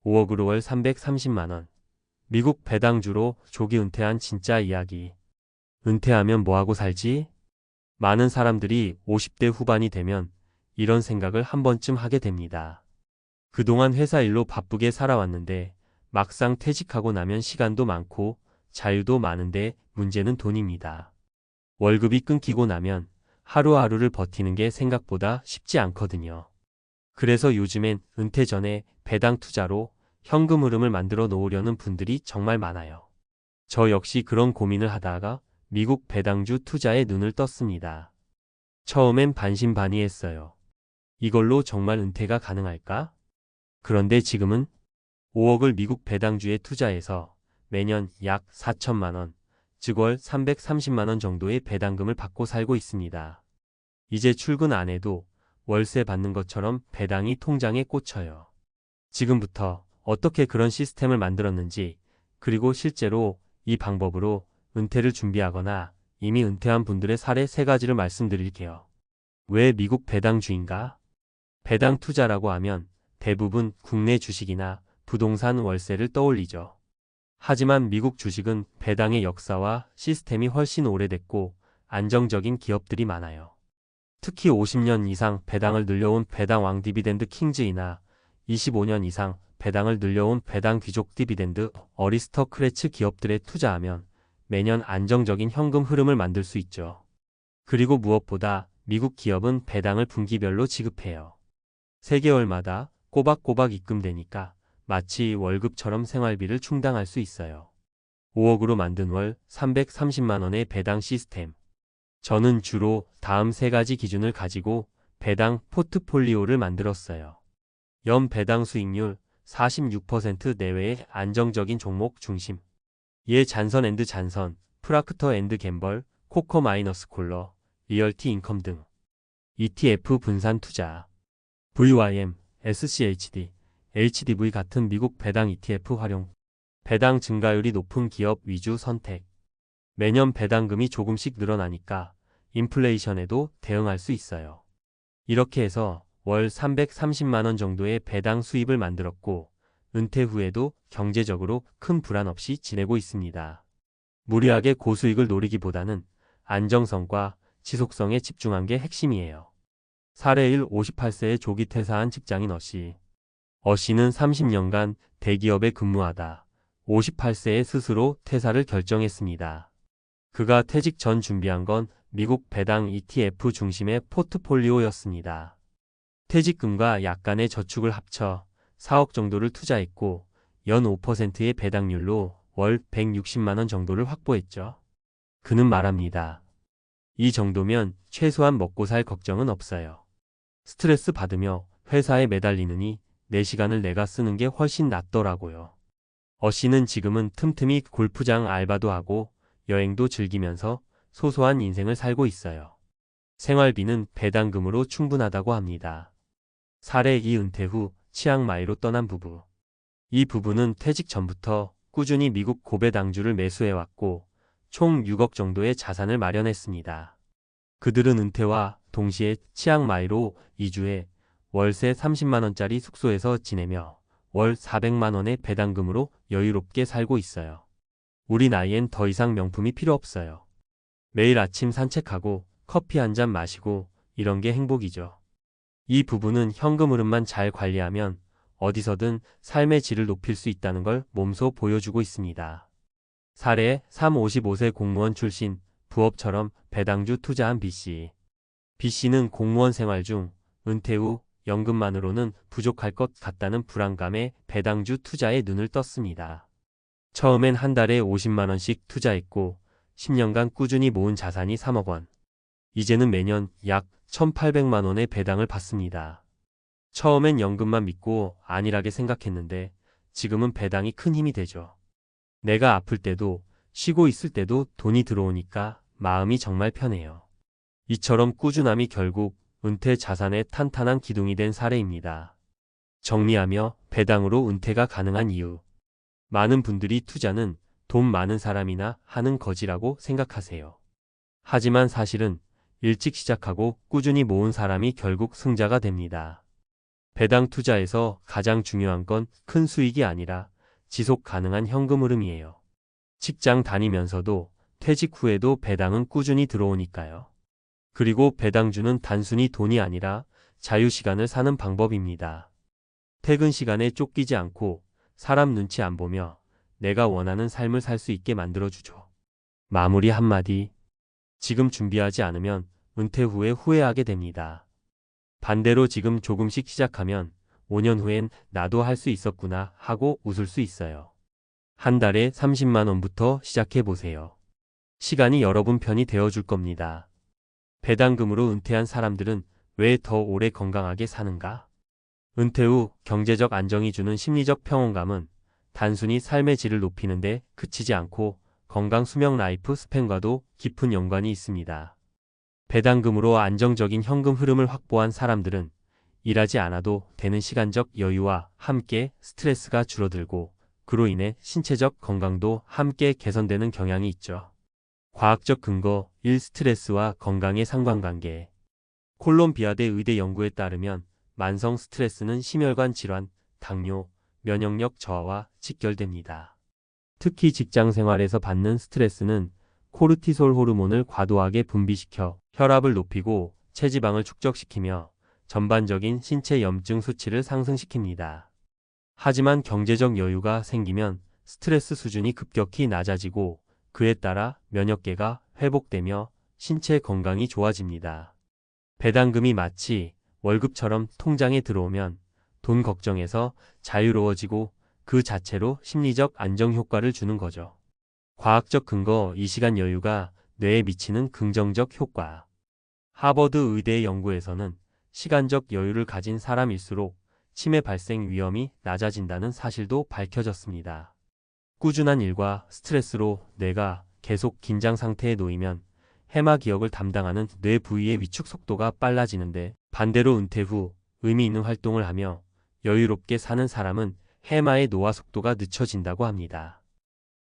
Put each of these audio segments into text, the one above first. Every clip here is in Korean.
5억으로 월 330만원. 미국 배당주로 조기 은퇴한 진짜 이야기. 은퇴하면 뭐하고 살지? 많은 사람들이 50대 후반이 되면 이런 생각을 한 번쯤 하게 됩니다. 그동안 회사 일로 바쁘게 살아왔는데 막상 퇴직하고 나면 시간도 많고 자유도 많은데 문제는 돈입니다. 월급이 끊기고 나면 하루하루를 버티는 게 생각보다 쉽지 않거든요. 그래서 요즘엔 은퇴 전에 배당 투자로 현금 흐름을 만들어 놓으려는 분들이 정말 많아요. 저 역시 그런 고민을 하다가 미국 배당주 투자에 눈을 떴습니다. 처음엔 반신반의했어요. 이걸로 정말 은퇴가 가능할까? 그런데 지금은 5억을 미국 배당주에 투자해서 매년 약 4천만 원, 즉 월 330만 원 정도의 배당금을 받고 살고 있습니다. 이제 출근 안 해도 월세 받는 것처럼 배당이 통장에 꽂혀요. 지금부터 어떻게 그런 시스템을 만들었는지, 그리고 실제로 이 방법으로 은퇴를 준비하거나 이미 은퇴한 분들의 사례 3가지를 말씀드릴게요. 왜 미국 배당주인가? 배당 투자라고 하면 대부분 국내 주식이나 부동산 월세를 떠올리죠. 하지만 미국 주식은 배당의 역사와 시스템이 훨씬 오래됐고 안정적인 기업들이 많아요. 특히 50년 이상 배당을 늘려온 배당왕 디비덴드 킹즈이나 25년 이상 배당을 늘려온 배당 귀족 디비덴드 어리스터크래츠 기업들에 투자하면 매년 안정적인 현금 흐름을 만들 수 있죠. 그리고 무엇보다 미국 기업은 배당을 분기별로 지급해요. 3개월마다 꼬박꼬박 입금되니까 마치 월급처럼 생활비를 충당할 수 있어요. 5억으로 만든 월 330만 원의 배당 시스템. 저는 주로 다음 3가지 기준을 가지고 배당 포트폴리오를 만들었어요. 연 배당 수익률 46% 내외의 안정적인 종목 중심. 예 잔선 앤드 잔선, 프락터 앤드 갬벌, 코커 마이너스 콜러, 리얼티 인컴 등. ETF 분산 투자. VYM, SCHD, HDV 같은 미국 배당 ETF 활용. 배당 증가율이 높은 기업 위주 선택. 매년 배당금이 조금씩 늘어나니까 인플레이션에도 대응할 수 있어요. 이렇게 해서 월 330만 원 정도의 배당 수입을 만들었고 은퇴 후에도 경제적으로 큰 불안 없이 지내고 있습니다. 무리하게 고수익을 노리기보다는 안정성과 지속성에 집중한 게 핵심이에요. 사례 1 58세에 조기 퇴사한 직장인 어씨. 어씨는 30년간 대기업에 근무하다 58세에 스스로 퇴사를 결정했습니다. 그가 퇴직 전 준비한 건 미국 배당 ETF 중심의 포트폴리오였습니다. 퇴직금과 약간의 저축을 합쳐 4억 정도를 투자했고 연 5%의 배당률로 월 160만 원 정도를 확보했죠. 그는 말합니다. 이 정도면 최소한 먹고 살 걱정은 없어요. 스트레스 받으며 회사에 매달리느니 내 시간을 내가 쓰는 게 훨씬 낫더라고요. 어씨는 지금은 틈틈이 골프장 알바도 하고 여행도 즐기면서 소소한 인생을 살고 있어요. 생활비는 배당금으로 충분하다고 합니다. 사례 2 은퇴 후 치앙마이로 떠난 부부. 이 부부는 퇴직 전부터 꾸준히 미국 고배당주를 매수해왔고 총 6억 정도의 자산을 마련했습니다. 그들은 은퇴와 동시에 치앙마이로 이주해 월세 30만 원짜리 숙소에서 지내며 월 400만 원의 배당금으로 여유롭게 살고 있어요. 우리 나이엔 더 이상 명품이 필요 없어요. 매일 아침 산책하고 커피 한 잔 마시고 이런 게 행복이죠. 이 부부는 현금 흐름만 잘 관리하면 어디서든 삶의 질을 높일 수 있다는 걸 몸소 보여주고 있습니다. 사례 3 55세 공무원 출신 부업처럼 배당주 투자한 B씨. B씨는 공무원 생활 중 은퇴 후 연금만으로는 부족할 것 같다는 불안감에 배당주 투자에 눈을 떴습니다. 처음엔 한 달에 50만 원씩 투자했고 10년간 꾸준히 모은 자산이 3억 원. 이제는 매년 약 1,800만 원의 배당을 받습니다. 처음엔 연금만 믿고 안일하게 생각했는데 지금은 배당이 큰 힘이 되죠. 내가 아플 때도 쉬고 있을 때도 돈이 들어오니까 마음이 정말 편해요. 이처럼 꾸준함이 결국 은퇴 자산의 탄탄한 기둥이 된 사례입니다. 정리하며 배당으로 은퇴가 가능한 이유. 많은 분들이 투자는 돈 많은 사람이나 하는 거지라고 생각하세요. 하지만 사실은 일찍 시작하고 꾸준히 모은 사람이 결국 승자가 됩니다. 배당 투자에서 가장 중요한 건 큰 수익이 아니라 지속 가능한 현금 흐름이에요. 직장 다니면서도 퇴직 후에도 배당은 꾸준히 들어오니까요. 그리고 배당주는 단순히 돈이 아니라 자유시간을 사는 방법입니다. 퇴근 시간에 쫓기지 않고 사람 눈치 안 보며 내가 원하는 삶을 살 수 있게 만들어주죠. 마무리 한마디. 지금 준비하지 않으면 은퇴 후에 후회하게 됩니다. 반대로 지금 조금씩 시작하면 5년 후엔 나도 할 수 있었구나 하고 웃을 수 있어요. 한 달에 30만 원부터 시작해 보세요. 시간이 여러분 편이 되어줄 겁니다. 배당금으로 은퇴한 사람들은 왜 더 오래 건강하게 사는가? 은퇴 후 경제적 안정이 주는 심리적 평온감은 단순히 삶의 질을 높이는 데 그치지 않고 건강 수명 라이프 스팬과도 깊은 연관이 있습니다. 배당금으로 안정적인 현금 흐름을 확보한 사람들은 일하지 않아도 되는 시간적 여유와 함께 스트레스가 줄어들고 그로 인해 신체적 건강도 함께 개선되는 경향이 있죠. 과학적 근거 1. 스트레스와 건강의 상관관계. 콜롬비아대 의대 연구에 따르면 만성 스트레스는 심혈관 질환, 당뇨, 면역력 저하와 직결됩니다. 특히 직장 생활에서 받는 스트레스는 코르티솔 호르몬을 과도하게 분비시켜 혈압을 높이고 체지방을 축적시키며 전반적인 신체 염증 수치를 상승시킵니다. 하지만 경제적 여유가 생기면 스트레스 수준이 급격히 낮아지고 그에 따라 면역계가 회복되며 신체 건강이 좋아집니다. 배당금이 마치 월급처럼 통장에 들어오면 돈 걱정에서 자유로워지고 그 자체로 심리적 안정 효과를 주는 거죠. 과학적 근거 이 시간 여유가 뇌에 미치는 긍정적 효과. 하버드 의대의 연구에서는 시간적 여유를 가진 사람일수록 치매 발생 위험이 낮아진다는 사실도 밝혀졌습니다. 꾸준한 일과 스트레스로 뇌가 계속 긴장 상태에 놓이면 해마 기억을 담당하는 뇌 부위의 위축 속도가 빨라지는데 반대로 은퇴 후 의미 있는 활동을 하며 여유롭게 사는 사람은 해마의 노화 속도가 늦춰진다고 합니다.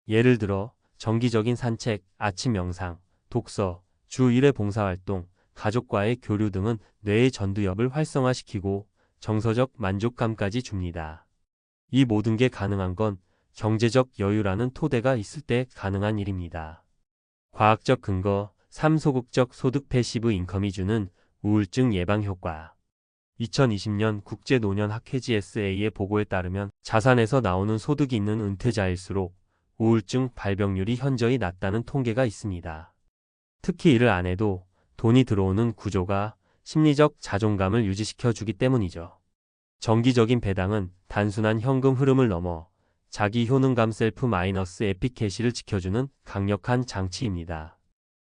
예를 들어 정기적인 산책, 아침 명상, 독서, 주 1회 봉사활동, 가족과의 교류 등은 뇌의 전두엽을 활성화시키고 정서적 만족감까지 줍니다. 이 모든 게 가능한 건 경제적 여유라는 토대가 있을 때 가능한 일입니다. 과학적 근거 3. 소극적 소득 패시브 인컴이 주는 우울증 예방 효과. 2020년 국제노년학회 GSA의 보고에 따르면 자산에서 나오는 소득이 있는 은퇴자일수록 우울증 발병률이 현저히 낮다는 통계가 있습니다. 특히 일을 안 해도 돈이 들어오는 구조가 심리적 자존감을 유지시켜 주기 때문이죠. 정기적인 배당은 단순한 현금 흐름을 넘어 자기 효능감 셀프 마이너스 에피캐시를 지켜주는 강력한 장치입니다.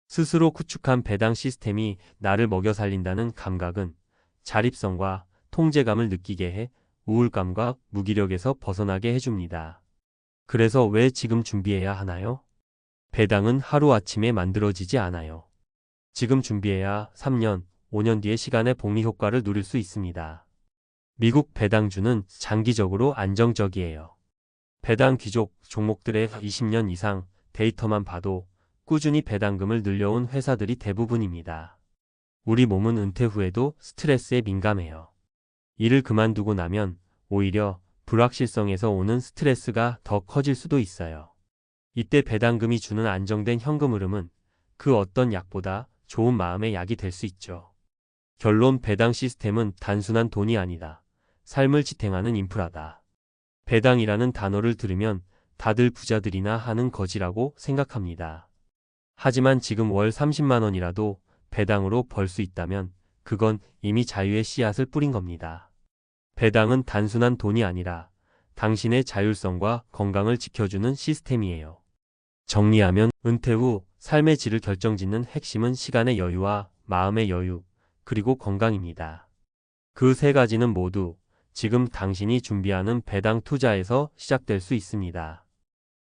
스스로 구축한 배당 시스템이 나를 먹여 살린다는 감각은 자립성과 통제감을 느끼게 해 우울감과 무기력에서 벗어나게 해줍니다. 그래서 왜 지금 준비해야 하나요? 배당은 하루아침에 만들어지지 않아요. 지금 준비해야 3년, 5년 뒤의 시간의 복리 효과를 누릴 수 있습니다. 미국 배당주는 장기적으로 안정적이에요. 배당 귀족 종목들의 20년 이상 데이터만 봐도 꾸준히 배당금을 늘려온 회사들이 대부분입니다. 우리 몸은 은퇴 후에도 스트레스에 민감해요. 일을 그만두고 나면 오히려 불확실성에서 오는 스트레스가 더 커질 수도 있어요. 이때 배당금이 주는 안정된 현금 흐름은 그 어떤 약보다 좋은 마음의 약이 될 수 있죠. 결론 배당 시스템은 단순한 돈이 아니다. 삶을 지탱하는 인프라다. 배당이라는 단어를 들으면 다들 부자들이나 하는 거지라고 생각합니다. 하지만 지금 월 30만 원이라도 배당으로 벌 수 있다면 그건 이미 자유의 씨앗을 뿌린 겁니다. 배당은 단순한 돈이 아니라 당신의 자율성과 건강을 지켜주는 시스템이에요. 정리하면 은퇴 후 삶의 질을 결정짓는 핵심은 시간의 여유와 마음의 여유, 그리고 건강입니다. 그 세 가지는 모두 지금 당신이 준비하는 배당 투자에서 시작될 수 있습니다.